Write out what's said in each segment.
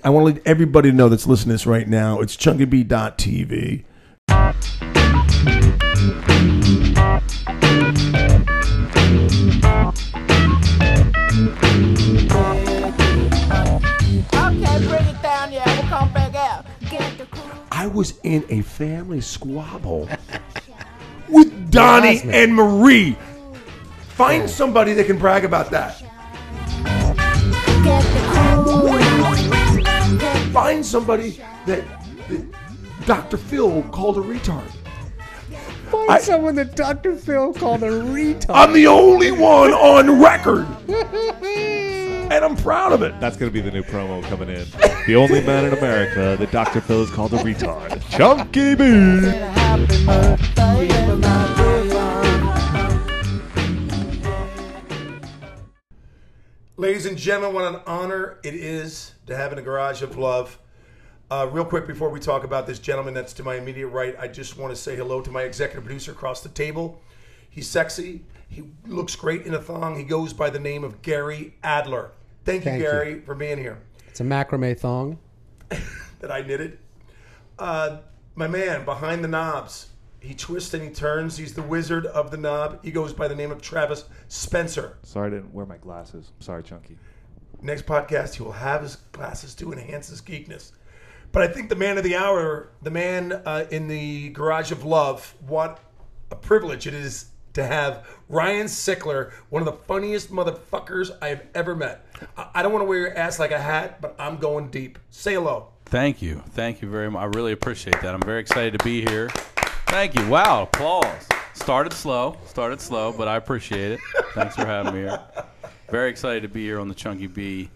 I want to let everybody know that's listening to this right now. It's chunkybee.tv. Okay, bring it down, yeah. We'll come back out. I was in a family squabble with Donnie and Marie. Find somebody that can brag about that. Find somebody that Dr. Phil called a retard. Find someone that Dr. Phil called a retard. I'm the only one on record. And I'm proud of it. That's going to be the new promo coming in. The only man in America that Dr. Phil is called a retard. Chunky B. Ladies and gentlemen, what an honor it is to have in a Garage of Love. Real quick before we talk about this gentleman that's to my immediate right, I just want to say hello to my executive producer across the table. He's sexy. He looks great in a thong. He goes by the name of Gary Adler. Thank you, Gary, for being here. It's a macrame thong. That I knitted. My man, behind the knobs. He twists and he turns. He's the wizard of the knob. He goes by the name of Travis Spencer. Sorry I didn't wear my glasses. Sorry, Chunky. Next podcast, he will have his glasses to enhance his geekness. But I think the man of the hour, the man in the Garage of Love, what a privilege it is to have Ryan Sickler, one of the funniest motherfuckers I've ever met. I don't want to wear your ass like a hat, but I'm going deep. Say hello. Thank you. Thank you very much. I really appreciate that. I'm very excited to be here. Thank you. Wow, applause. Started slow, but I appreciate it. Thanks for having me here. Very excited to be here on the Chunky B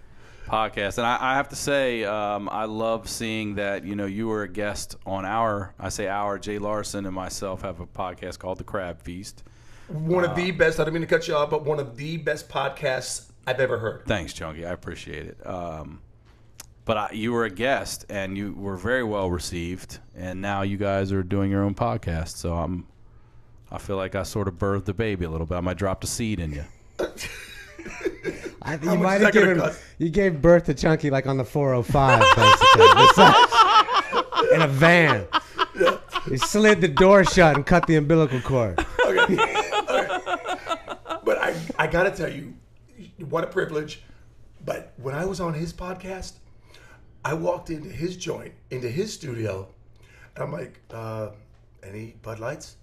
podcast. And I have to say, I love seeing that, you were a guest on Jay Larson and myself have a podcast called The Crab Feast. One of the best, I don't mean to cut you off, but one of the best podcasts I've ever heard. Thanks, Chunky. I appreciate it. But you were a guest, and you were very well received, and now you guys are doing your own podcast. So I feel like I sort of birthed the baby a little bit. I might dropped a seed in you. I think you might have you gave birth to Chunky like on the 405, basically. In a van. You slid the door shut and cut the umbilical cord. Okay. But I got to tell you, what a privilege. But when I was on his podcast, I walked into his joint, into his studio, and I'm like, any Bud Lights?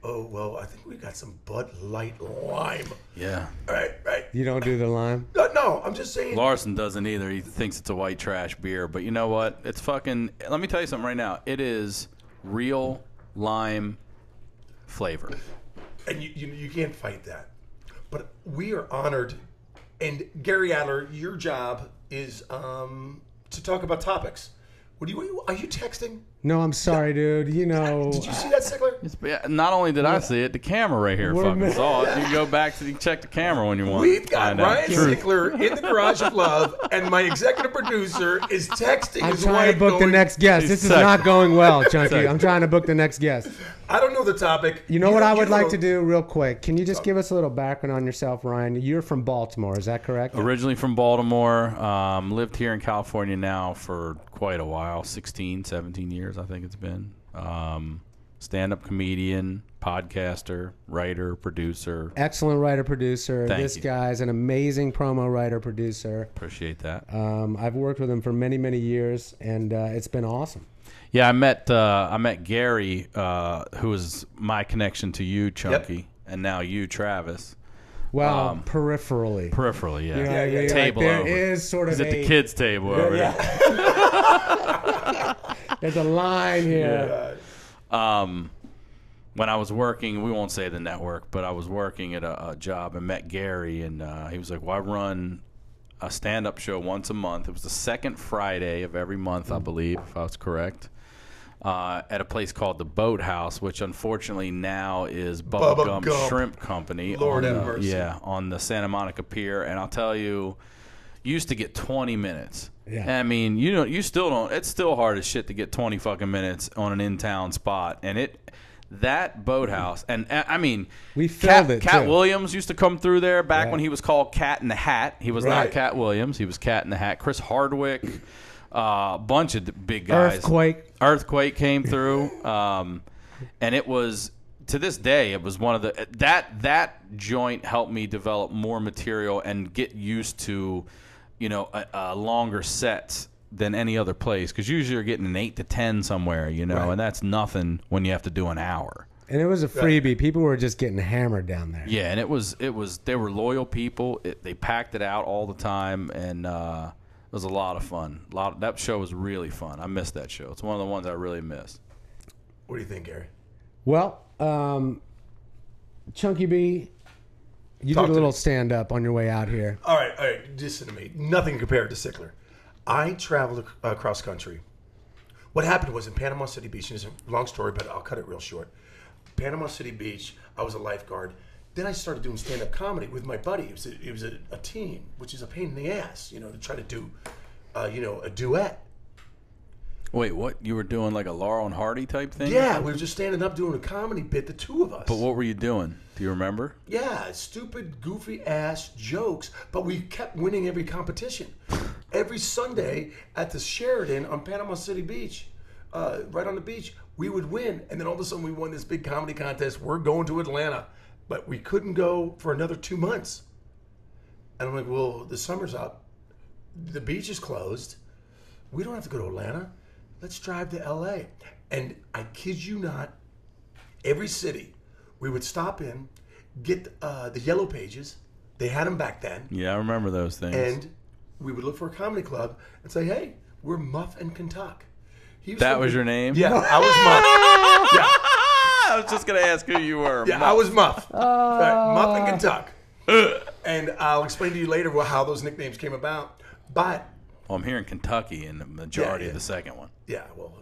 Oh, well, I think we got some Bud Light Lime. Yeah. Right. You don't do the lime? No, I'm just saying. Larson doesn't either. He thinks it's a white trash beer. But you know what? It's fucking, let me tell you something right now. It is real lime flavor. And you can't fight that. But we are honored. And Gary Adler, your job is to talk about topics. Are you texting? No, I'm sorry, dude. Did you see that, Sickler? Not only did I see it, the camera right here fucking saw it. You can go back to check the camera when you want. We've got Ryan Sickler in the Garage of Love, and my executive producer is texting his wife. I'm trying to book the next guest. This is not going well, Chunky. I'm trying to book the next guest. I don't know the topic. You know what I would like to do real quick? Can you just give us a little background on yourself, Ryan? You're from Baltimore, is that correct? Originally from Baltimore. Lived here in California now for quite a while, 16, 17 years I think it's been. Stand-up comedian, podcaster, writer, producer. Excellent writer, producer. This guy's an amazing promo writer, producer. Appreciate that. I've worked with him for many, many years, and it's been awesome. Yeah, I met Gary, who is my connection to you, Chunky, and now you, Travis. Well, peripherally. Peripherally, yeah. Yeah. Table like over. There is sort of at the kids' table over there. There's a line here. Yeah. When I was working, we won't say the network, but I was working at a job and met Gary, and he was like, well, I run a stand-up show once a month. It was the second Friday of every month, I believe, if I was correct. At a place called the Boathouse, which unfortunately now is Bubba Gump Shrimp Company. Lord have mercy. Yeah, on the Santa Monica Pier. And I'll tell you, used to get 20 minutes. Yeah. I mean, you still don't. It's still hard as shit to get 20 fucking minutes on an in-town spot. And that Boathouse, and I mean, we filled it. Cat Williams used to come through there back when he was called Cat in the Hat. He was not Cat Williams. He was Cat in the Hat. Chris Hardwick. bunch of big guys. Earthquake came through, and it was, to this day, it was one of the that joint helped me develop more material and get used to, a longer sets than any other place, because usually you're getting an 8 to 10 somewhere, and that's nothing when you have to do an hour. And it was a freebie. People were just getting hammered down there. Yeah, and it was they were loyal people. They packed it out all the time, and it was a lot of fun. That show was really fun. I missed that show. It's one of the ones I really missed. What do you think, Gary? Well, Chunky B, you did a little stand-up on your way out here. All right. Listen to me. Nothing compared to Sickler. I traveled across country. What happened was in Panama City Beach, and it's a long story, but I'll cut it real short. Panama City Beach, I was a lifeguard. Then I started doing stand-up comedy with my buddy. It was a team, which is a pain in the ass, to try to do, a duet. Wait, what? You were doing like a Laurel and Hardy type thing? Yeah, we were just standing up doing a comedy bit, the two of us. But what were you doing? Do you remember? Yeah, stupid, goofy-ass jokes, but we kept winning every competition. Every Sunday at the Sheraton on Panama City Beach, right on the beach, we would win, and then all of a sudden we won this big comedy contest. We're going to Atlanta, but we couldn't go for another 2 months. And I'm like, well, the summer's up. The beach is closed. We don't have to go to Atlanta. Let's drive to L.A. And I kid you not, every city we would stop in, get the Yellow Pages. They had them back then. Yeah, I remember those things. And we would look for a comedy club and say, hey, we're Muff and Kentuck. That was your name? Yeah, I was Muff. Yeah. I was just going to ask who you were. Yeah, Muff. I was Muff. Right, Muff and Kentuck. And I'll explain to you later how those nicknames came about. But well, I'm hearing Kentucky in the majority of the second one. Yeah, we'll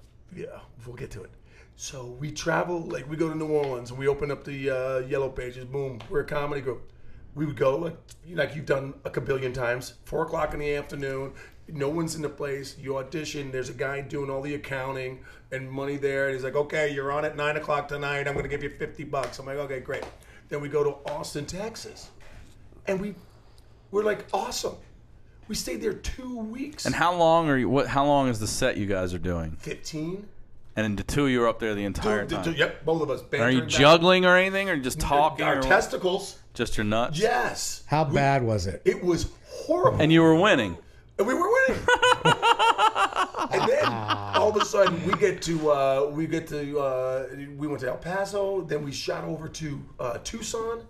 get to it. So we travel, like we go to New Orleans, and we open up the Yellow Pages. Boom, we're a comedy group. We would go, like you've done a kabillion times, 4 o'clock in the afternoon. No one's in the place. You audition. There's a guy doing all the accounting and money there. And he's like, okay, you're on at 9 o'clock tonight. I'm going to give you $50. I'm like, okay, great. Then we go to Austin, Texas. And we're like, awesome. We stayed there 2 weeks. And how long how long is the set you guys are doing? 15. And the two of you are up there the entire time? Yep, both of us. Are you juggling or anything, or just talking? Our testicles. Just your nuts? Yes. How bad was it? It was horrible. And you were winning. And we were winning. And then all of a sudden we went to El Paso. Then we shot over to Tucson,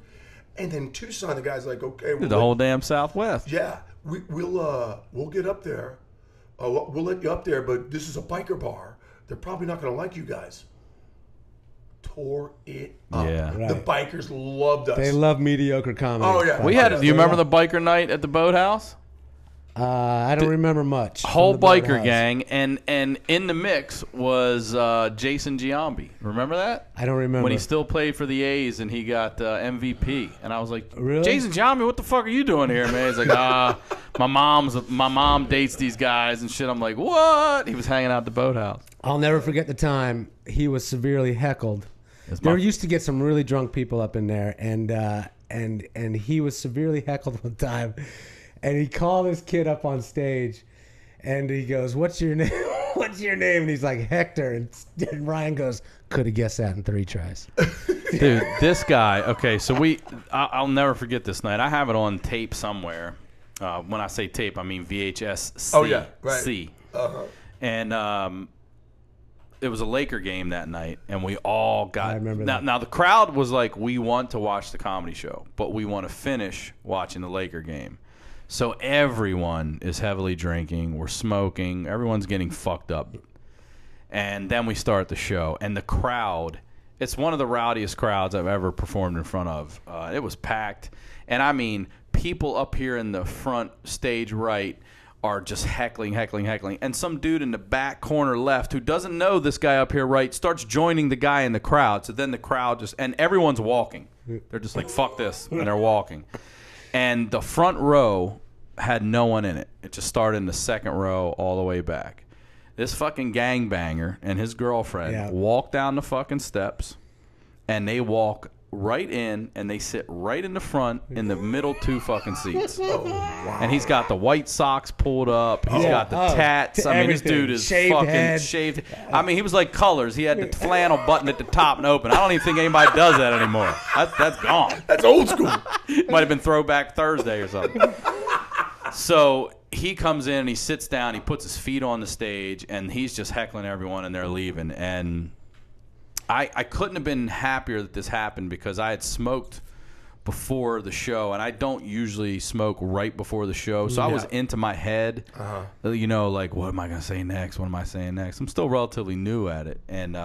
and then Tucson, the guy's like, okay, the whole damn Southwest. Yeah, we'll get up there. We'll let you up there, but this is a biker bar. They're probably not going to like you guys. Tore it up. Yeah, right. The bikers loved us. They love mediocre comedy. Oh yeah, we had. Do you remember the biker night at the boathouse? I don't remember much. Whole biker gang, and in the mix was Jason Giambi. Remember that? I don't remember. When he still played for the A's and he got MVP. And I was like, really? Jason Giambi, what the fuck are you doing here, man? He's like, my mom dates these guys and shit. I'm like, what? He was hanging out at the boathouse. I'll never forget the time he was severely heckled. There used to get some really drunk people up in there, and he was severely heckled one time. And he called this kid up on stage, and he goes, "What's your name? What's your name?" And he's like, "Hector." And Ryan goes, "Could have guessed that in 3 tries." Dude, this guy. Okay, so I'll never forget this night. I have it on tape somewhere. When I say tape, I mean VHS. Oh yeah, right. C. And it was a Laker game that night, and we all got. I remember that. Now the crowd was like, "We want to watch the comedy show, but we want to finish watching the Laker game." So everyone is heavily drinking. We're smoking. Everyone's getting fucked up. And then we start the show. And the crowd, it's one of the rowdiest crowds I've ever performed in front of. It was packed. And, I mean, people up here in the front stage right are just heckling. And some dude in the back corner left who doesn't know this guy up here right starts joining the guy in the crowd. So then the crowd just – and everyone's walking. They're just like, fuck this. And they're walking. And the front row had no one in it. It just started in the second row all the way back. This fucking gangbanger and his girlfriend walk down the fucking steps, and they walk right in, and they sit right in the front in the middle 2 fucking seats. And he's got the White Sox pulled up. He's got the tats. I mean, this dude is Shaved fucking head. shaved. I mean, he was like Colors. He had the flannel button at the top and open. I don't even think anybody does that anymore. That's gone. That's old school. Might have been Throwback Thursday or something. So he comes in and he sits down. He puts his feet on the stage, and he's just heckling everyone, and they're leaving. And I couldn't have been happier that this happened because I had smoked before the show, and I don't usually smoke right before the show. So I was into my head, you know, like, what am I going to say next? What am I saying next? I'm still relatively new at it. And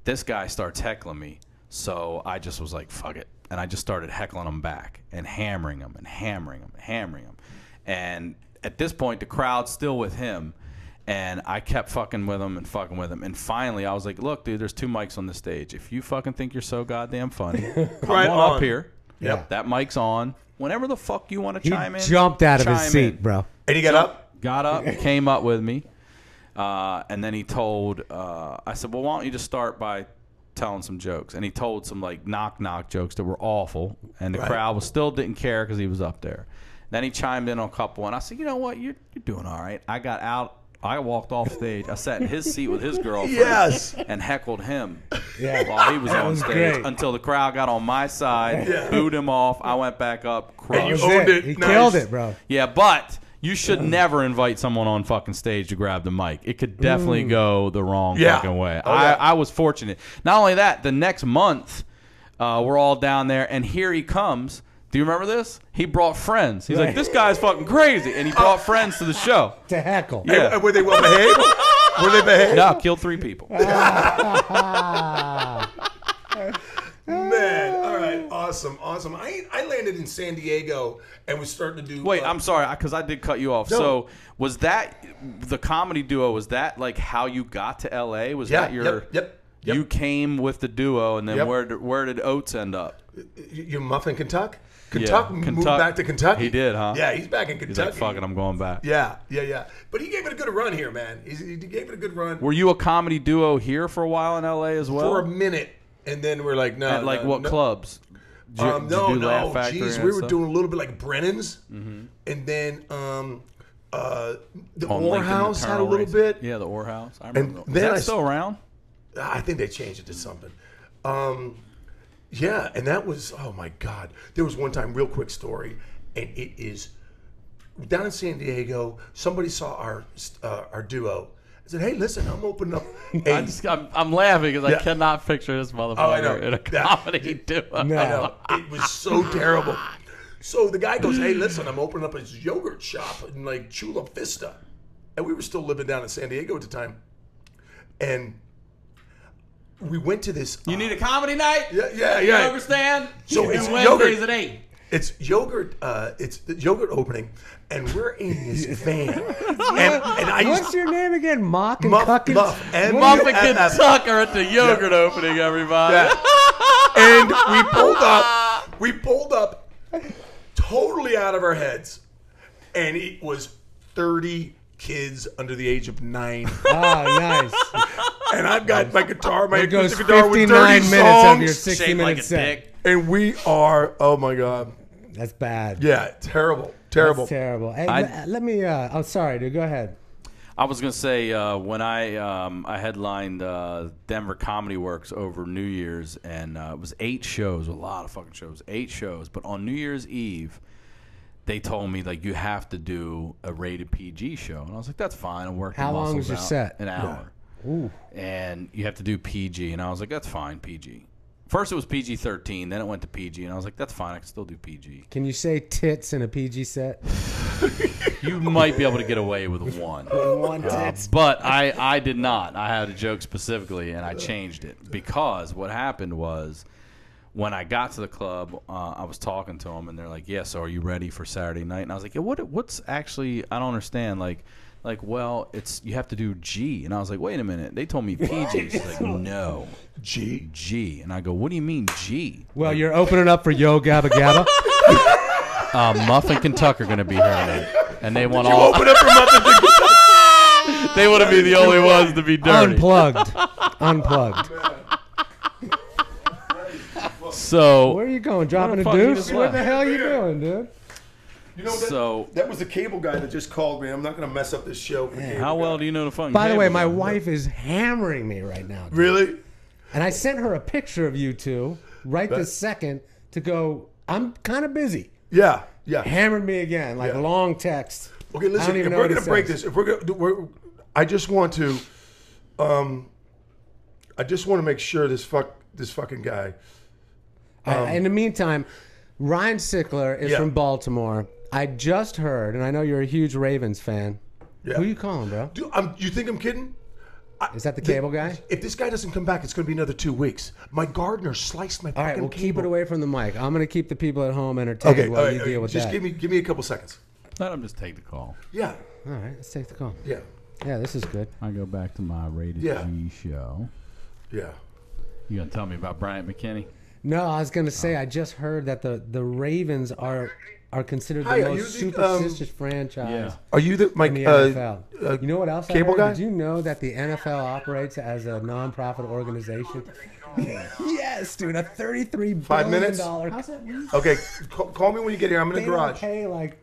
this guy starts heckling me. So I just was like, fuck it. And I just started heckling him back and hammering him and hammering him and hammering him. And at this point, the crowd's still with him. And I kept fucking with him and fucking with him. And finally, I was like, look, dude, there's 2 mics on the stage. If you fucking think you're so goddamn funny, come Right on up on. here. Yep. That mic's on. Whenever the fuck you want to He chime in. jumped out of his chime seat, in. bro. And he got up? Got up, came up with me. And then he told, I said, well, why don't you just start by telling some jokes? And he told some like knock jokes that were awful. And the crowd still didn't care because he was up there. Then he chimed in on a couple. And I said, you know what? You're doing all right. I got out. I walked off stage. I sat in his seat with his girlfriend and heckled him while he was on stage until the crowd got on my side, booed him off. I went back up, crushed. You owned it. He Nice. killed it, bro. Yeah, but you should never invite someone on fucking stage to grab the mic. It could definitely go the wrong fucking way. I was fortunate. Not only that, the next month, we're all down there, and here he comes. Do you remember this? He brought friends. He's like, this guy's fucking crazy. And he brought friends to the show. To heckle. Yeah. And were they well behaved? Were they behaved? No, killed 3 people. Man, all right, awesome. I landed in San Diego and was starting to do. Wait, I'm sorry, because I did cut you off. No. So was that the comedy duo? Was that like how you got to L.A.? Was that your? Yep. You came with the duo, and then Yep. where did Oates end up? You Muffin Kentucky? Yeah, Moved back to Kentucky. He did, huh? Yeah, he's back in He's Kentucky. like, fuck it, I'm going back. Yeah. But he gave it a good run here, man. He gave it a good run Were you a comedy duo here for a while in L.A. as well? for a minute, and then we're like, no. At like what clubs? Did you do Laugh Factory Geez, and we were stuff? doing a little bit like Brennan's, and then the On Orr Lincoln House had a Maternal little Racing. bit. Yeah, the Orr House. I remember. And Is then that I still around? I think they changed it to something. Yeah, and that was, oh my God. There was one time, real quick story, and it is down in San Diego. Somebody saw our duo. I said, hey, listen, I'm opening up. I'm laughing because Yeah. I cannot picture this motherfucker I know. in a Yeah. comedy duo. No. I know. It was so terrible. So the guy goes, hey, listen, I'm opening up this yogurt shop in like Chula Vista. And we were still living down in San Diego at the time. And we went to this. You need a comedy night? Yeah. Yogurt stand? So You it's do Wednesdays yogurt. at 8. It's yogurt. It's the yogurt opening, and we're in this van. and I used What's your name again? Mock and Muff, Cuckins? Muff, and Muffin and- Kentucky at the yogurt opening, everybody. Yeah. And we pulled up totally out of our heads, and it was 30 kids under the age of 9. Oh, nice. And I've got my guitar, my It goes acoustic guitar with 59 30 minutes songs, of your 60 Shaped like minute a set. dick. and we are, oh my God. That's bad. Yeah, terrible. That's terrible. Hey, I- let me, I'm sorry, dude. Go ahead. I was gonna say when I headlined Denver Comedy Works over New Year's, and it was 8 shows, a lot of fucking shows, 8 shows. But on New Year's Eve, they told me like you have to do a rated PG show, and I was like, that's fine. I'm working. How long was muscles your out. set? An hour. Ooh. And you have to do PG, and I was like, that's fine, PG. First it was PG-13, then it went to PG, and I was like, that's fine, I can still do PG. Can you say tits in a PG set? You might be able to get away with 1. One tits. But I did not. I had a joke specifically, and I changed it because what happened was when I got to the club, I was talking to them, and they're like, "Yeah, so are you ready for Saturday night?" And I was like, "Yeah, what's actually? I don't understand. Like, well, it's you have to do G." And I was like, "Wait a minute. They told me PG." She's like, "No, G." And I go, "What do you mean G?" Well, you're opening up for Yo Gabba Gabba. Muff and Kentucky are going to be here tonight, and they want You all. open up for Muffin Kentucky. They want to be the only ones to be dirty. Unplugged. Unplugged. So Where are you going? Dropping a fuck, you deuce? just What the left. hell are you doing, dude? You know, So- that was the cable guy that just called me. I'm not going to mess up this show. For the cable how well guy. do you know the fucking By the way, cable my guy? wife is hammering me right now. dude. Really? And I sent her a picture of you two right this second to go, I'm kind of busy. Yeah. Yeah. Hammered me again, like Yeah. long text. Okay, I listen. don't If even know we're what going it to break says. this, if we're going to, I just want to, make sure this fucking guy. In the meantime, Ryan Sickler is Yeah. from Baltimore. I just heard, and I know you're a huge Ravens fan. Yeah. Who you calling, bro? Dude, you think I'm kidding? Is that the cable guy? If this guy doesn't come back, it's going to be another 2 weeks. My gardener sliced my All fucking right, well, cable. keep it away from the mic. I'm going to keep the people at home entertained Okay, while all you right, deal with just that. give me a couple seconds. Let him just take the call. Yeah. All right, let's take the call. Yeah. Yeah, this is good. I go back to my Rated Yeah. G show. Yeah. You gonna tell me about Bryant McKinney? No, I was going to say, I just heard that the Ravens are considered Hi, the are most you the, superstitious franchise. Yeah. Are you the In the NFL. You know what else cable I heard? guy? Did you know that the NFL operates as a non-profit organization? Yes, dude, a $33 billion. 5 minutes? Okay, call me when you get here. I'm in the They garage. don't pay like.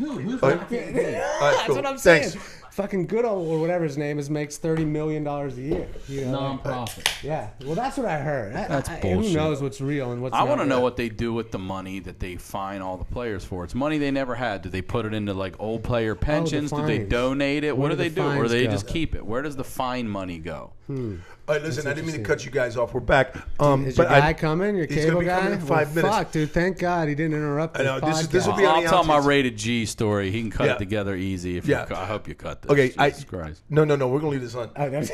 All right, That's cool. what I'm saying. Thanks. Fucking Goodall or whatever his name is makes $30 million a year. You know, Non-profit. yeah, well, that's what I heard. That's Who bullshit. knows what's real and what's I not want to know real. what they do with the money that they fine all the players for. It's money they never had. Do they put it into like old player pensions? Do they fines. donate it? Where What do do they the do? Or fines they go? just keep it? Where does the fine money go? All right, listen, I didn't mean to cut you guys off. We're back. Is your guy coming? Your he's gonna cable be guy? coming in 5 minutes. Fuck, dude. Thank God he didn't interrupt. I know, this this will podcast. be on I'll the tell my outtakes. Rated G story. He can cut Yeah. it together easy. If Yeah. I hope you cut this. Okay, Jesus Christ. No, we're gonna leave this on. Oh, that's-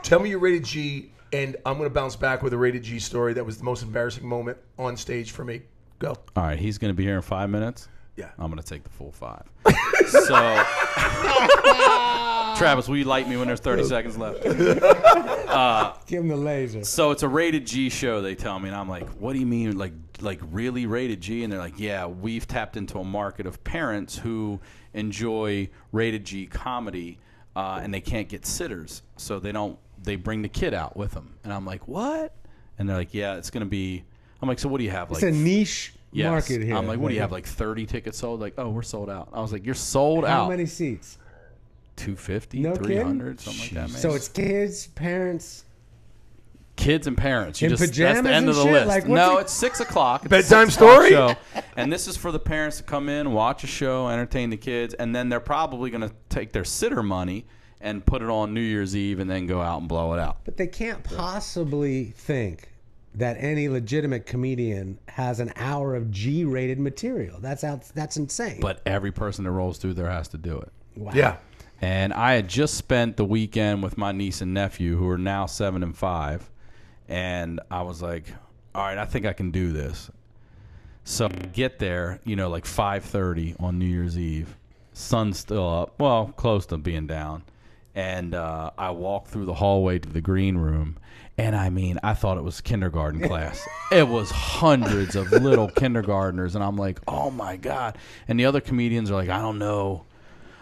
Tell me your rated G, and I'm gonna bounce back with a rated G story that was the most embarrassing moment on stage for me. Go. All right, he's going to be here in 5 minutes. Yeah. I'm going to take the full 5. So, Travis, will you light me when there's 30 seconds left? Give him the laser. So it's a rated G show, they tell me, and I'm like, what do you mean, like really rated G? And they're like, yeah, we've tapped into a market of parents who enjoy rated G comedy, and they can't get sitters, so they bring the kid out with them. And I'm like, what? And they're like, yeah, it's going to be. I'm like, so what do you have? It's Like a niche yes. market here. I'm like, what do you have? Like 30 tickets sold? Like, oh, we're sold out. I was like, you're sold How out. many seats? 250, No 300, something like that. Maybe. So it's kids, parents. Kids and parents. In That's the pajamas end and of the shit? list. Like, what's No, it- it's 6 o'clock. It's a Bedtime 6 o'clock story? Show. And this is for the parents to come in, watch a show, entertain the kids, and then they're probably going to take their sitter money and put it on New Year's Eve and then go out and blow it out. But they can't possibly think that any legitimate comedian has an hour of G-rated material. That's insane. But every person that rolls through there has to do it. wow. Yeah. And I had just spent the weekend with my niece and nephew, who are now 7 and 5, and I was like, all right, I think I can do this. So I get there, like 5:30 on New Year's Eve. Sun's still up, well, close to being down. And I walk through the hallway to the green room, and I thought it was kindergarten class. It was hundreds of little kindergartners, and I'm like, oh my God. And the other comedians are like, I don't know.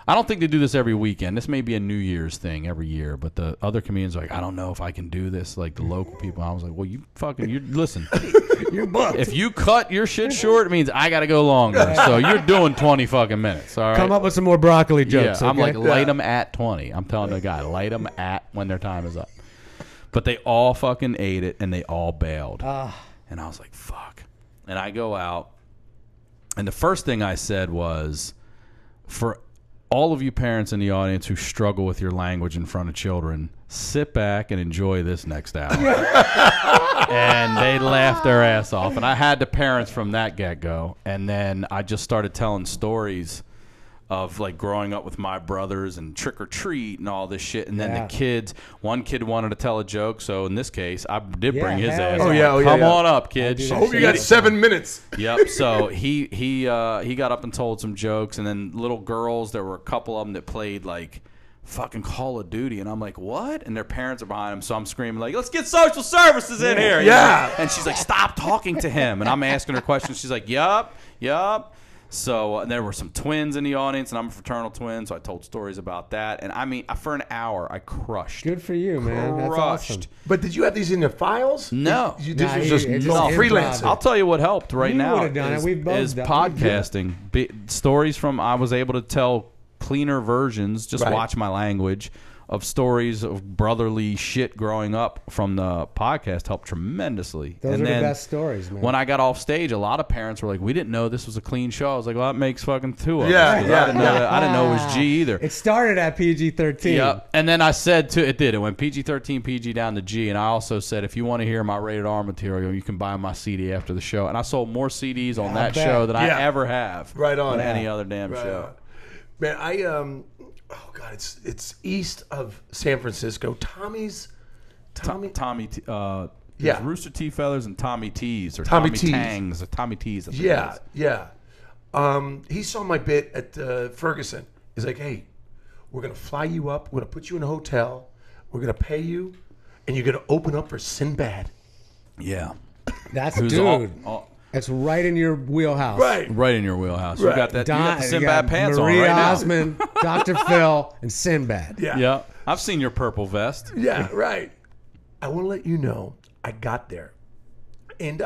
I don't think they do this every weekend. This may be a New Year's thing every year, but the other comedians are like, I don't know if I can do this. Like the local people, I was like, well, you listen. You're booked. If you cut your shit short, it means I got to go longer. So you're doing 20 fucking minutes. All right. Come up with some more broccoli jokes. Yeah, I'm okay? like, light them at 20. I'm telling the guy, light them at when their time is up. But they all fucking ate it, and they all bailed. And I was like, fuck. And I go out, and the first thing I said was, for all of you parents in the audience who struggle with your language in front of children, sit back and enjoy this next hour. And they laughed their ass off. And I had the parents from that get-go. And then I just started telling stories of like growing up with my brothers and trick or treat and all this shit. And then Yeah. the kids, one kid wanted to tell a joke. So in this case, I did bring his hell ass. yeah. Oh, on. yeah, oh, yeah, Come yeah. on up, kid. I do I hope you got Yeah. 7 minutes. Yep. So he got up and told some jokes, and then little girls. There were a couple of them that played like fucking Call of Duty, and I'm like, what? And their parents are behind them, so I'm screaming like, let's get social services in here. Yeah. And she's like, stop talking to him. And I'm asking her questions. She's like, yup. So and there were some twins in the audience, and I'm a fraternal twin, so I told stories about that. And I mean, for an hour, I crushed. Good for you, man. That's awesome. But did you have these in your files? No. This was just freelancing. I'll tell you what helped right You now would've done it. We've both is done it. podcasting. Stories from I was able to tell cleaner versions, just Right. watch my language, of stories of brotherly shit growing up from the podcast helped tremendously. Those and are then the best stories, man. when I got off stage, a lot of parents were like, "We didn't know this was a clean show." I was like, "Well, that makes fucking two of us." 'Cause I didn't know it was G either. It started at PG-13. Yep. And then I said it went PG-13, PG down to G. And I also said, if you want to hear my rated R material, you can buy my CD after the show. And I sold more CDs on that bet. show than I ever have. Right on. than any other damn Right show. on. Man, oh God, it's east of San Francisco. Tommy. There's Rooster T. Feathers and Tommy T's or Tommy Tommy T's. Tangs or Tommy T's. I think it Yeah, is. yeah. He saw my bit at Ferguson. He's like, "Hey, we're gonna fly you up. We're gonna put you in a hotel. We're gonna pay you, and you're gonna open up for Sinbad." Yeah. That's Who's dude. all- That's right in your wheelhouse. right in your wheelhouse. You Right. got that. You got the You Sinbad got pants Maria on right now. Osmond, Dr. Phil, and Sinbad. Yeah, Yeah. I've seen your purple vest. yeah, right. I want to let you know I got there, and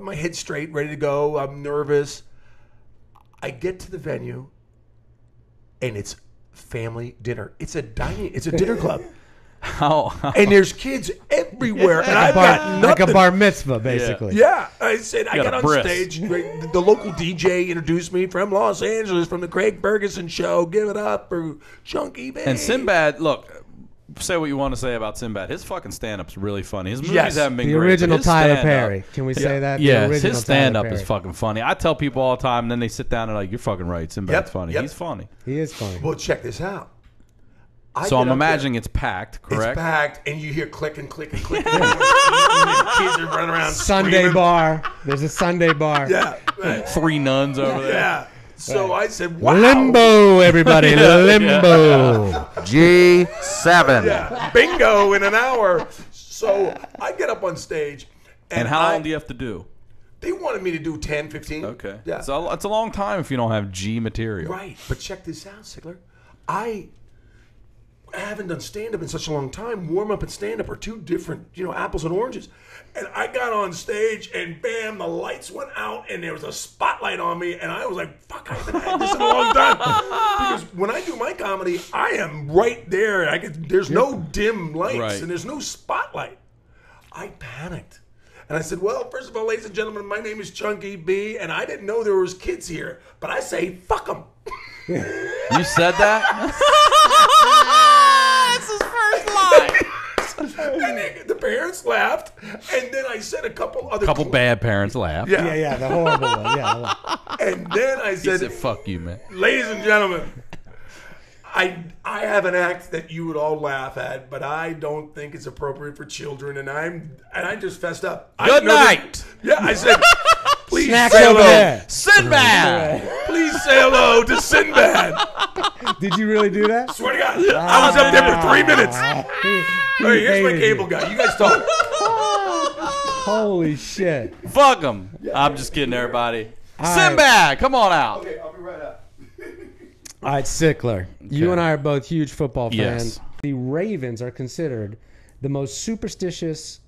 my head straight, ready to go. I'm nervous. I get to the venue, and it's family dinner. It's a dinner club. How? And there's kids everywhere, and I've got nothing. Like a bar mitzvah, basically. Yeah, I said I got got a on bris. stage. The local DJ introduced me from Los Angeles, from the Craig Ferguson show. Give it up for Chunky B. And Sinbad, look, say what you want to say about Sinbad. His fucking stand-up's really funny. His movies Yes. haven't been The great. original but his Tyler stand-up- Perry. Can we say that? The Yeah, original his stand-up Tyler is Perry. fucking funny. I tell people all the time, and then they sit down and like, "You're fucking right. Sinbad's Yep, funny. yep. He's funny." He is funny. Well, check this out. So I'm imagining it's packed, correct? It's packed, and you hear clicking, clicking, clicking. And the kids are running around. Sunday screaming. bar. There's a Sunday bar. Yeah, right. 3 nuns over there. Yeah. So I said, "Wow, Limbo, everybody. Limbo. G7. Yeah, bingo in an hour." So I get up on stage, And how long do you have to do? They wanted me to do 10, 15. Okay. Yeah. So it's a long time if you don't have G material. Right, but check this out, Sickler. I haven't done stand-up in such a long time. Warm-up and stand-up are two different, apples and oranges. And I got on stage, and bam, the lights went out, and there was a spotlight on me, and I was like, fuck, I haven't had this in a long time. Because when I do my comedy, I am right there. There's no dim lights, Right. and there's no spotlight. I panicked. And I said, "Well, first of all, ladies and gentlemen, my name is Chunky B, and I didn't know there was kids here. But I say, fuck them." You said that? And the parents laughed, and then I said a couple other... Couple bad parents laugh. Yeah. Yeah, the horrible one. Yeah. And then I He said, said, "Fuck you, man." "Ladies and gentlemen, I have an act that you would all laugh at, but I don't think it's appropriate for children, and I just fessed up. I Good know that- night. Yeah, I said, "Please Snacks say over hello. there. Sinbad! Please say hello to Sinbad." Did you really do that? Swear to God, I was up there for 3 minutes. All right, here's my cable guy. You guys talk. Holy shit. Fuck him. I'm just kidding, everybody. right. Sinbad, come on out. Okay, I'll be right up. All right, Sickler. You and I are both huge football fans. Yes. The Ravens are considered the most superstitious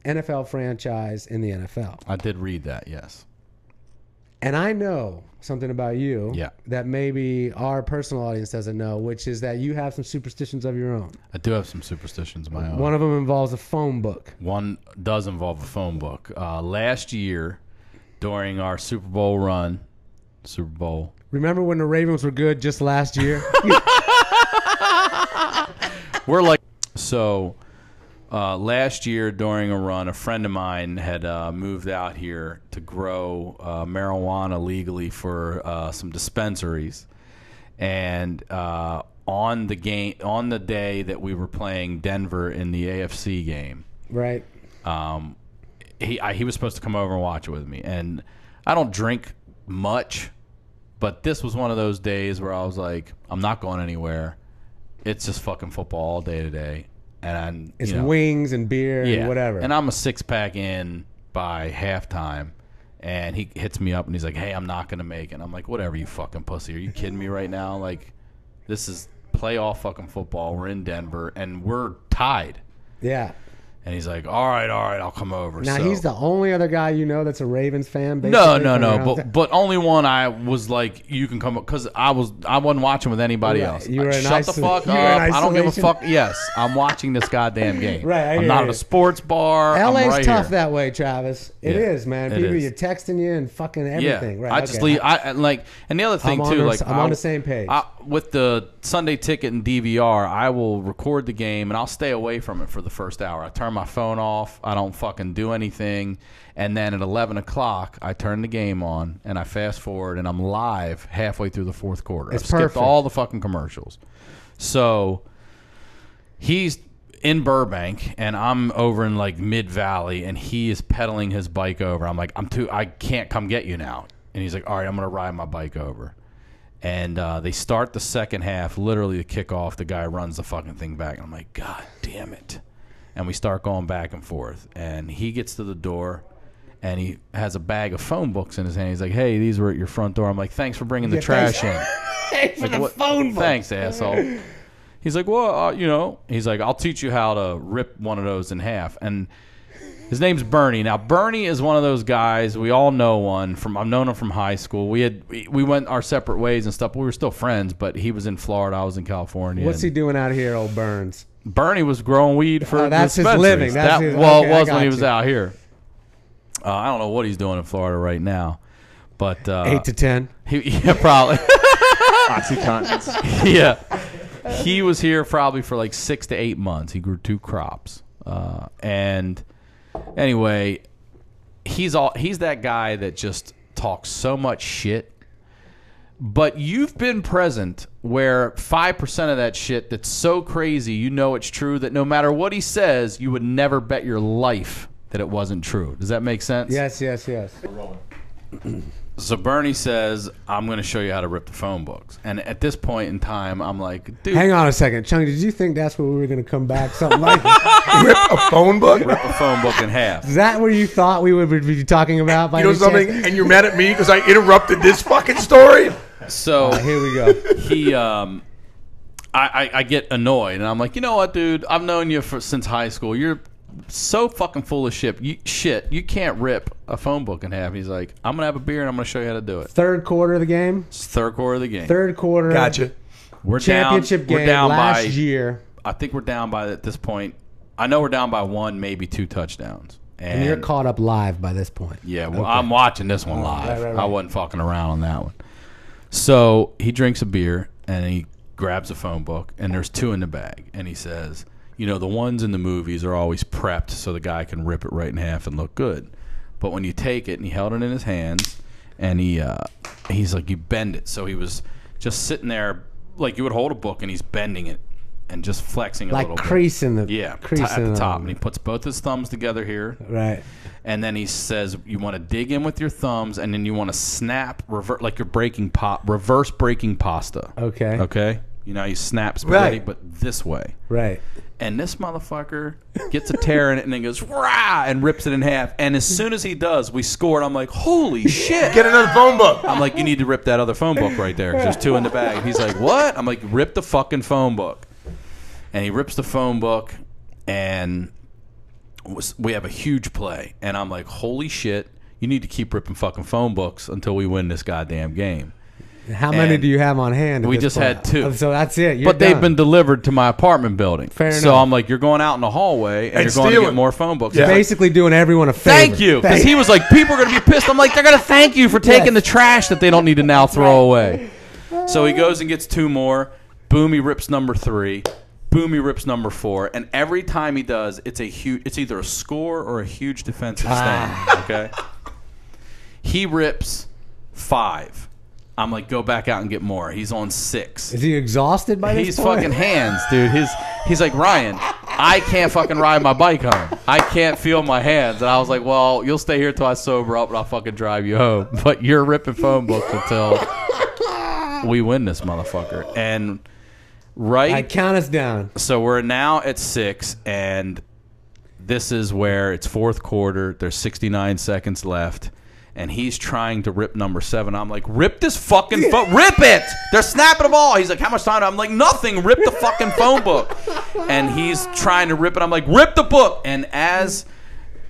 NFL franchise in the NFL. I did read that, yes. And I know something about you Yeah. that maybe our personal audience doesn't know, which is that you have some superstitions of your own. I do have some superstitions of my own. One of them involves a phone book. One does involve a phone book. Last year, during our Super Bowl run, Remember when the Ravens were good just last year? we're like, so last year during a run, a friend of mine had moved out here to grow marijuana legally for some dispensaries. And on the day that we were playing Denver in the AFC game, Right. he was supposed to come over and watch it with me. And I don't drink much, but this was one of those days where I was like, I'm not going anywhere. It's just fucking football all day today. And It's wings and beer and whatever. And I'm a 6-pack in by halftime. And he hits me up and he's like, hey, I'm not going to make it. And I'm like, whatever, you fucking pussy. Are you kidding me right now? Like, this is playoff fucking football. We're in Denver and we're tied. Yeah. And he's like, all right, I'll come over. Now, so, he's the only other guy you know that's a Ravens fan? Basically, No. But only one I was like, you can come up. Because I wasn't watching with anybody else. You were Shut the fuck up. I don't give a fuck. Yes, I'm watching this goddamn game. Right, I'm not at a sports bar. LA's I'm right tough here. that way, Travis. It is, man. People, you're texting you and fucking everything. Yeah. Right, I just leave. And the other thing, too, like, I'm on the same page. With the Sunday Ticket and DVR, I will record the game and I'll stay away from it for the first hour. I turn my phone off. I don't fucking do anything. And then at 11 o'clock, I turn the game on and I fast forward and I'm live halfway through the fourth quarter. I've skipped all the fucking commercials. So he's in Burbank and I'm over in like Mid Valley and he is pedaling his bike over. I'm like, I can't come get you now. And he's like, all right, I'm going to ride my bike over. And they start the second half, literally the kickoff. The guy runs the fucking thing back. And I'm like, God damn it. And we start going back and forth. And he gets to the door, and he has a bag of phone books in his hand. He's like, hey, these were at your front door. I'm like, thanks for bringing the trash in. Thanks for the phone book. Thanks, asshole. He's like, well, he's like, I'll teach you how to rip one of those in half. And his name's Bernie. Now, Bernie is one of those guys. We all know one. I've known him from high school. We went our separate ways and stuff. We were still friends, but he was in Florida. I was in California. What's he doing out here, old Burns? Bernie was growing weed for that's his dispensaries. living. It was when he was out here. I don't know what he's doing in Florida right now, but 8 to 10. Yeah, probably. OxyContin. Yeah, he was here probably for like 6 to 8 months. He grew 2 crops, and anyway, he's that guy that just talks so much shit. But you've been present where 5% of that shit that's so crazy, you know it's true, that no matter what he says, you would never bet your life that it wasn't true. Does that make sense? Yes. So Bernie says, I'm going to show you how to rip the phone books. And at this point in time, I'm like, dude. Hang on a second. Chung, did you think that's where we were going to come back? Something like Rip a phone book? Rip a phone book in half. Is that what you thought we would be talking about? By You know something? And you're mad at me because I interrupted this fucking story? So here we go. He, I get annoyed. And I'm like, you know what, dude? I've known you since high school. You're so fucking full of shit. You can't rip a phone book in half. He's like, I'm going to have a beer and I'm going to show you how to do it. Third quarter of the game? It's third quarter of the game. Third quarter. Gotcha. Championship game we're down last year. I think we're down by, at this point, I know we're down by 1, maybe 2 touchdowns. And you're caught up live by this point. Yeah, well, okay. I'm watching this one live. Right. I wasn't fucking around on that one. So he drinks a beer and he grabs a phone book and there's 2 in the bag. And he says, you know, the ones in the movies are always prepped so the guy can rip it right in half and look good. But when you take it, and he held it in his hands, and he's like, you bend it. So he was just sitting there like you would hold a book, and he's bending it and just flexing a little bit. Like creasing the at the top. And he puts both his thumbs together here. Right. And then he says, you want to dig in with your thumbs, and then you want to snap, like you're reverse breaking pasta. Okay. Okay? You know, you snap spaghetti, Right. but this way. Right. And this motherfucker gets a tear in it and then goes, rah, and rips it in half. And as soon as he does, we score. And I'm like, holy shit. Get another phone book. I'm like, you need to rip that other phone book right there, 'cause there's 2 in the bag. And he's like, what? I'm like, rip the fucking phone book. And he rips the phone book, and we have a huge play. And I'm like, holy shit, you need to keep ripping fucking phone books until we win this goddamn game. How many do you have on hand? We just had 2. So that's it. But they've been delivered to my apartment building. Fair enough. So I'm like, you're going out in the hallway and you're going to stealing. get more phone books. Yeah. He's like, basically doing everyone a favor. thank you. Because he was like, people are going to be pissed. I'm like, they're going to thank you for taking the trash that they don't need to now throw away. So he goes and gets 2 more. Boom, he rips number 3. Boom, he rips number 4. And every time he does, it's either a score or a huge defensive stand. Okay? He rips 5. I'm like, go back out and get more. He's on 6. Is he exhausted by this He's point? fucking hands, dude. He's like, Ryan, I can't fucking ride my bike home. I can't feel my hands. And I was like, well, you'll stay here till I sober up and I'll fucking drive you home. But you're ripping phone books until we win this motherfucker. And I count us down. so we're now at 6, and this is where it's fourth quarter. There's 69 seconds left. and he's trying to rip number 7. I'm like, rip this fucking phone. Rip it. They're snapping the ball. He's like, how much time? I'm like, nothing. Rip the fucking phone book. And he's trying to rip it. I'm like, rip the book. And as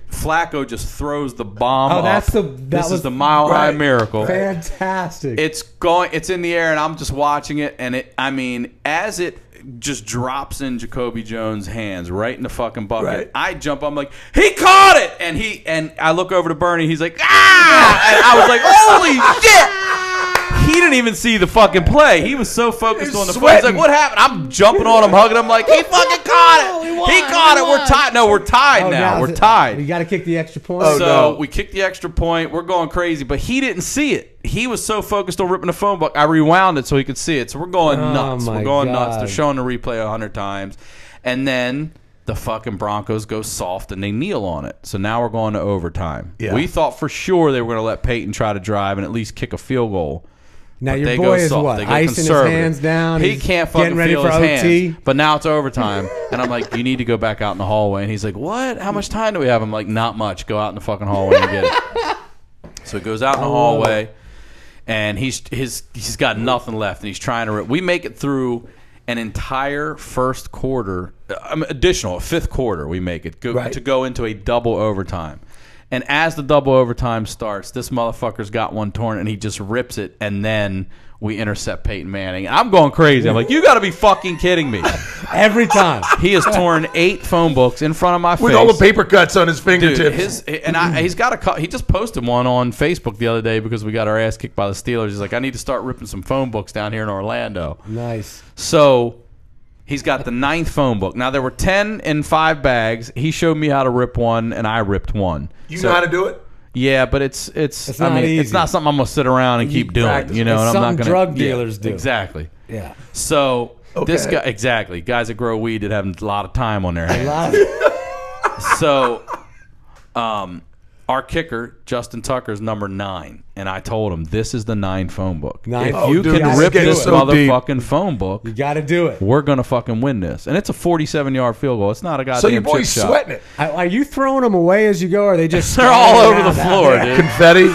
Flacco just throws the bomb up, this is the Mile High Miracle. Fantastic. It's in the air, and I'm just watching it. And as it just drops in Jacoby Jones' hands right in the fucking bucket. Right. I jump. I'm like, he caught it, and I look over to Bernie. He's like, ah! And I was like, holy shit! He didn't even see the fucking play. He was so focused on the play. He's like, what happened? I'm jumping on him, hugging him, like, he fucking caught it. He caught it. We're tied. No, we're tied now. We're tied. You got to kick the extra point. We kicked the extra point. We're going crazy, but he didn't see it. He was so focused on ripping the phone book. I rewound it so he could see it. So we're going nuts. We're going nuts. They're showing the replay 100 times. And then the fucking Broncos go soft and they kneel on it. So now we're going to overtime. Yeah. We thought for sure they were going to let Peyton try to drive and at least kick a field goal. Now your boy is what? Icing his hands down. He can't fucking feel his hands. But now it's overtime. And I'm like, you need to go back out in the hallway. And he's like, what? How much time do we have? I'm like, not much. Go out in the fucking hallway and get it. So he goes out in the hallway. And he's got nothing left, and he's trying to. We make it through an entire first quarter, additional fifth quarter. We make it to go into a double overtime, and as the double overtime starts, this motherfucker's got one torn, and he just rips it, and then we intercept Peyton Manning. I'm going crazy. I'm like, you got to be fucking kidding me! Every time he has torn 8 phone books in front of my face with all the paper cuts on his fingertips. He's got he just posted one on Facebook the other day because we got our ass kicked by the Steelers. He's like, I need to start ripping some phone books down here in Orlando. Nice. So he's got the 9th phone book. Now there were 10 in 5 bags. He showed me how to rip one, and I ripped one. You know how to do it? Yeah, but it's not easy. It's not something I'm gonna sit around and keep doing. You know, it's and I'm not gonna. Drug dealers do exactly. Yeah. So this guy guys that grow weed that have a lot of time on their hands. So, our kicker Justin Tucker's number 9, and I told him this is the 9 phone book. If you can rip this motherfucking phone book, you got to do it. We're gonna fucking win this, and it's a 47-yard field goal. It's not a goddamn. So your boy's sweating it. Are you throwing them away as you go, or are they just? They're all over the floor, dude. Confetti.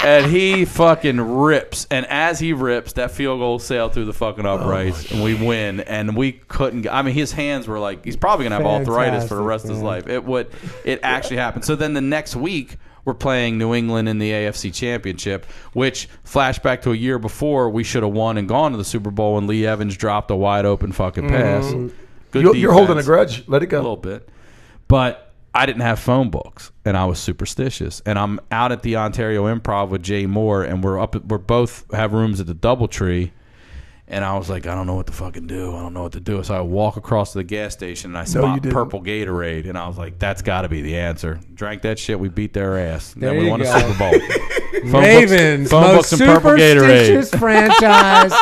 And he fucking rips. And as he rips, that field goal sailed through the fucking uprights, and we win. And we couldn't. I mean, his hands were like, he's probably gonna have arthritis for the rest of his life. It actually happened. So then the next week, we're playing New England in the AFC Championship, which flashback to a year before, we should have won and gone to the Super Bowl when Lee Evans dropped a wide open fucking pass. Good you're holding a grudge. Let it go. A little bit, but I didn't have phone books, and I was superstitious. And I'm out at the Ontario Improv with Jay Moore, and we're both have rooms at the DoubleTree. And I was like, I don't know what to fucking do. I don't know what to do. So I walk across to the gas station, and I spot purple Gatorade. And I was like, that's got to be the answer. Drank that shit. We beat their ass. Then we won a Super Bowl. Ravens, phone most books and purple Gatorade. superstitious franchise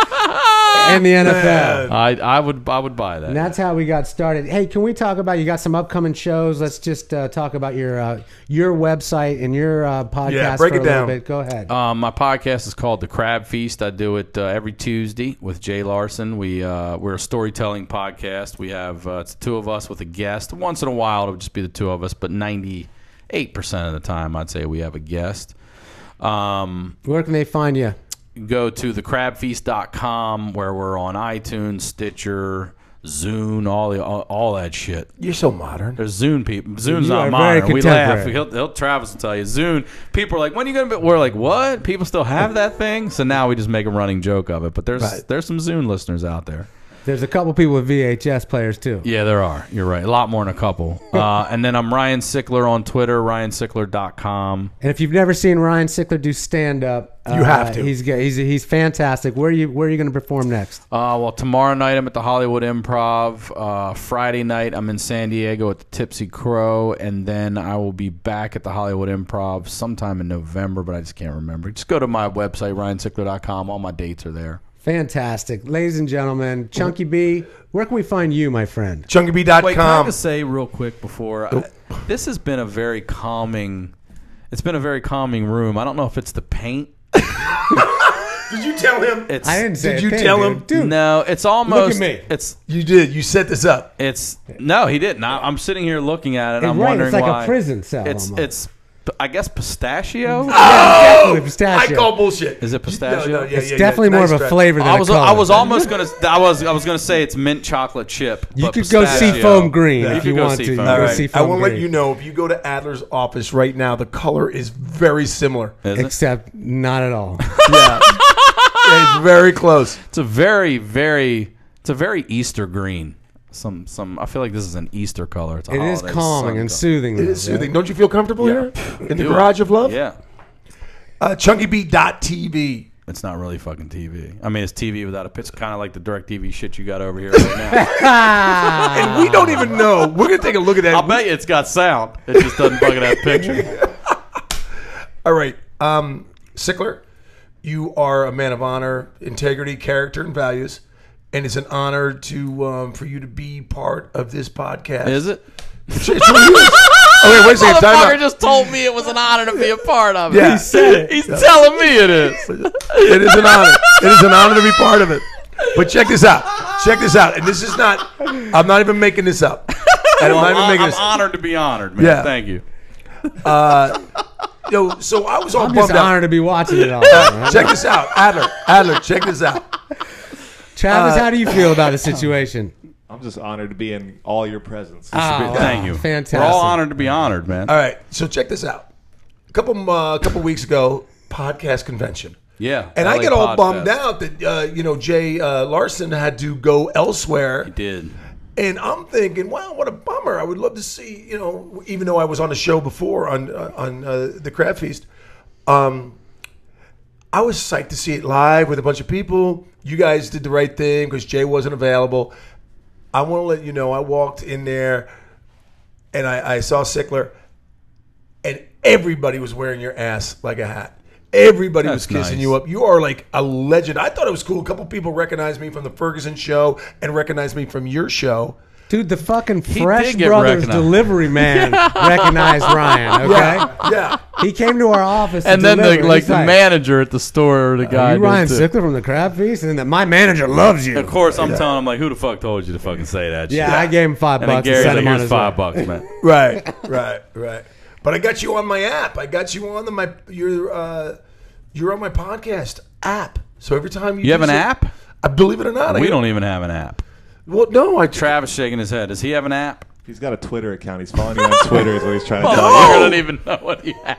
in the NFL. I would buy that. And that's how we got started. Hey, can we talk about, you got some upcoming shows? Let's just talk about your website and your podcast. Yeah, break it down. Bit. Go ahead. My podcast is called The Crab Feast. I do it every Tuesday with Jay Larson. We're a storytelling podcast. We have it's the 2 of us with a guest. Once in a while, it'll just be the 2 of us, but 98% of the time, I'd say we have a guest. Where can they find you? Go to thecrabfeast.com, where we're on iTunes, Stitcher, Zune, all that shit. You're so modern. There's Zune people. Zune's not modern. We laugh. Travis will tell you. Zune. People are like, when are you gonna be? We're like, what? People still have that thing? So now we just make a running joke of it. But there's some Zune listeners out there. There's a couple people with VHS players too. Yeah, there are. You're right. A lot more than a couple. And then I'm Ryan Sickler on Twitter, ryansickler.com. And if you've never seen Ryan Sickler do stand-up, you have to. He's fantastic. Where are you going to perform next? Well, tomorrow night I'm at the Hollywood Improv. Friday night I'm in San Diego at the Tipsy Crow. And then I will be back at the Hollywood Improv sometime in November, but I just can't remember. Just go to my website, ryansickler.com. All my dates are there. Fantastic. Ladies and gentlemen, Chunky B, where can we find you, my friend? ChunkyB.com. Wait, can I just say real quick before, this has been a very calming, it's been a very calming room. I don't know if it's the paint. Did you tell him? I didn't say Did you tell him? Dude, no, it's almost. Look at me. You did. You set this up. No, he didn't. I'm sitting here looking at it, and I'm wondering it's like why. a prison cell. I guess pistachio. Definitely pistachio. I call bullshit. Is it pistachio? It's definitely more of a flavor than I was a color. I was almost gonna I was gonna say it's mint chocolate chip. You but could go pistachio. Seafoam Green Yeah. if you want to. You Seafoam go All Green. right. Seafoam I want to let Green. you know, if you go to Adler's office right now, the color is very similar. Is it? Except not at all. Yeah. It's very close. It's a very Easter green. Some I feel like this is an Easter color. It's a It is holiday calming sun and color. soothing. It is soothing. Don't you feel comfortable here in the Do garage it. of love? Yeah. ChunkyB.tv. It's not really fucking TV. I mean, it's TV without a pitch. Kind of like the DirecTV shit you got over here right now. And we don't even know. We're going to take a look at that. I'll bet you it's got sound. It just doesn't fucking have picture. All right. Sickler, you are a man of honor, integrity, character, and values. And it's an honor to for you to be part of this podcast. Is it? It really is. Okay, wait a second. Time Motherfucker out. just told me it was an honor to be a part of it. Yeah. He said it. He's telling me it is. It is an honor. It is an honor to be part of it. But check this out. Check this out. And this is not, I'm not even making this up. And I'm not even making I'm this honored to be honored, man. Yeah. Thank you. Yo, so I was all I'm just bummed out. honored to be watching it all. Check this out. Adler, check this out. Travis, how do you feel about the situation? I'm just honored to be in all your presence. Thank you. Fantastic. We're all honored to be honored, man. All right, so check this out. A couple weeks ago, podcast convention. Yeah. And I LA get all Podfest. bummed out that, Jay Larson had to go elsewhere. He did. And I'm thinking, wow, what a bummer. I would love to see, even though I was on the show before on the Crab Feast, I was psyched to see it live with a bunch of people. You guys did the right thing because Jay wasn't available. I want to let you know, I walked in there and I saw Sickler, and everybody was wearing your ass like a hat. Everybody was That's kissing nice. you up. You are like a legend. I thought it was cool. A couple people recognized me from the Ferguson show and recognized me from your show. Dude, the fucking He Fresh did get Brothers recognized. delivery man recognized Ryan, okay? Yeah. He came to our office And to then deliver. the He's like, manager at the store, the guy. Are you Ryan did too. Sickler from the Crab Feast? And then my manager loves you. Of course, I'm telling him, like, who the fuck told you to fucking say that shit? Yeah, I gave him $5 And then and Gary's sent like, him on here's his $5, way. man. Right. But I got you on my app. I got you on you're on my podcast app. So every time You have an app? I believe it or not. We don't even have an app. Well, no, Travis shaking his head. Does he have an app? He's got a Twitter account. He's following you on Twitter is what he's trying to Oh, tell you. you don't even know what he has.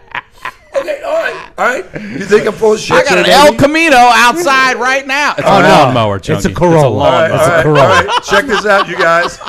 Okay, all right. You think I'm full of shit? I got an El Camino outside right now. It's a lawnmower, Chunky. It's a Corolla. It's a lawnmower. All right. Check this out, you guys.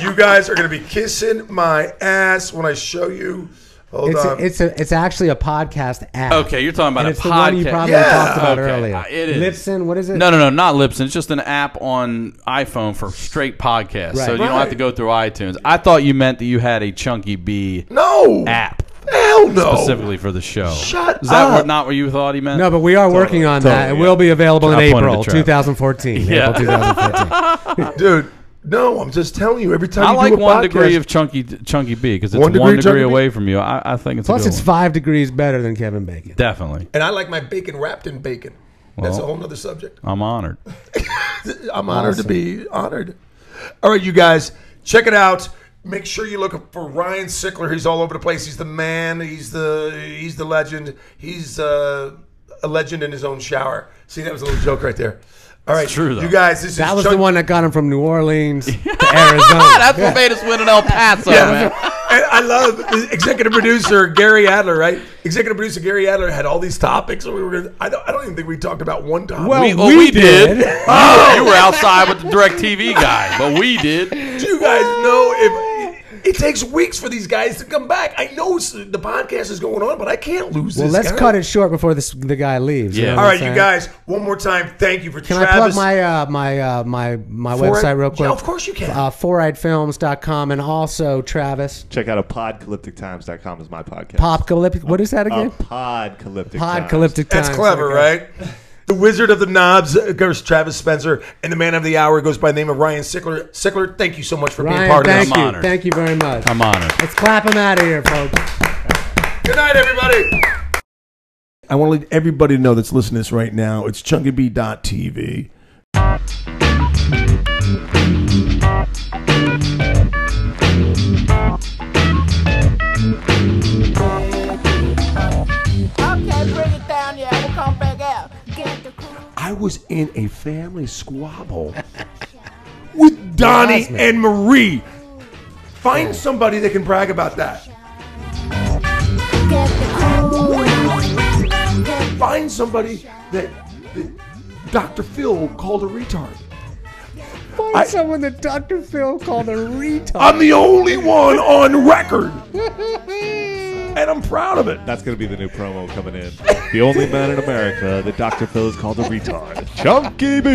You guys are going to be kissing my ass when I show you. Hold on. It's actually a podcast app. Okay, you're talking about And a it's the one you podcast. probably Yeah. talked about Okay, earlier. it is. Libsyn, what is it? No, not Libsyn. It's just an app on iPhone for straight podcasts. Right. So you don't have to go through iTunes. I thought you meant that you had a Chunky B No. app Hell no. specifically for the show. Shut Is that up. not what you thought he meant? No, but we are working on that. It Totally, will be available in I pointed April to Travis. 2014. Yeah. April 2014. Dude, no, I'm just telling you. Every time I you like do a 1 podcast, degree of Chunky B because it's 1 1 degree degree Chunky B? away from you. I think it's Plus, a good it's one. 5 degrees better than Kevin Bacon. Definitely. and I like my bacon wrapped in bacon. That's a Well, whole nother subject. I'm honored. I'm honored to be honored. All right, you guys, check it out. Make sure you look for Ryan Sickler. He's all over the place. He's the man. He's the legend. He's a legend in his own shower. See, that was a little joke right there. All right, true, though. you guys. This That is was Chunk- the one that got him from New Orleans to Arizona. That's what made us win in El Paso, man. And I love the executive producer Gary Adler, right? Executive producer Gary Adler had all these topics. So we were gonna, I don't even think we talked about one topic. Well, we did. did. You were outside with the DirecTV guy, but we did. Do you guys know if it takes weeks for these guys to come back? I know the podcast is going on, but I can't lose Well, this let's guy. cut it short before the guy leaves. Yeah. You know All what right, I'm you saying? guys. One more time, thank you for Can Travis. I plug my website real quick? Yeah, of course you can. FourEyedFilms.com, and also Travis Check out podcalyptictimes.com is my podcast. Popcalyptic. What is that again? Podcalyptic Podcalyptic That's Times. clever, Okay. right? The Wizard of the Knobs goes Travis Spencer, and the Man of the Hour goes by the name of Ryan Sickler. Sickler, thank you so much for being Ryan, part of thank this. you. I'm honored. Thank you very much. I'm honored. Let's clap him out of here, folks. Good night, everybody. I want to let everybody know that's listening to this right now. It's chunkyb.tv. in a family squabble with Donnie and Marie. Find somebody that can brag about that. Find somebody that Dr. Phil called a retard. Find someone that Dr. Phil called a retard. I'm the only one on record. And I'm proud of it. That's going to be the new promo coming in. The only man in America that Dr. Phil has called a retard. Chunky B.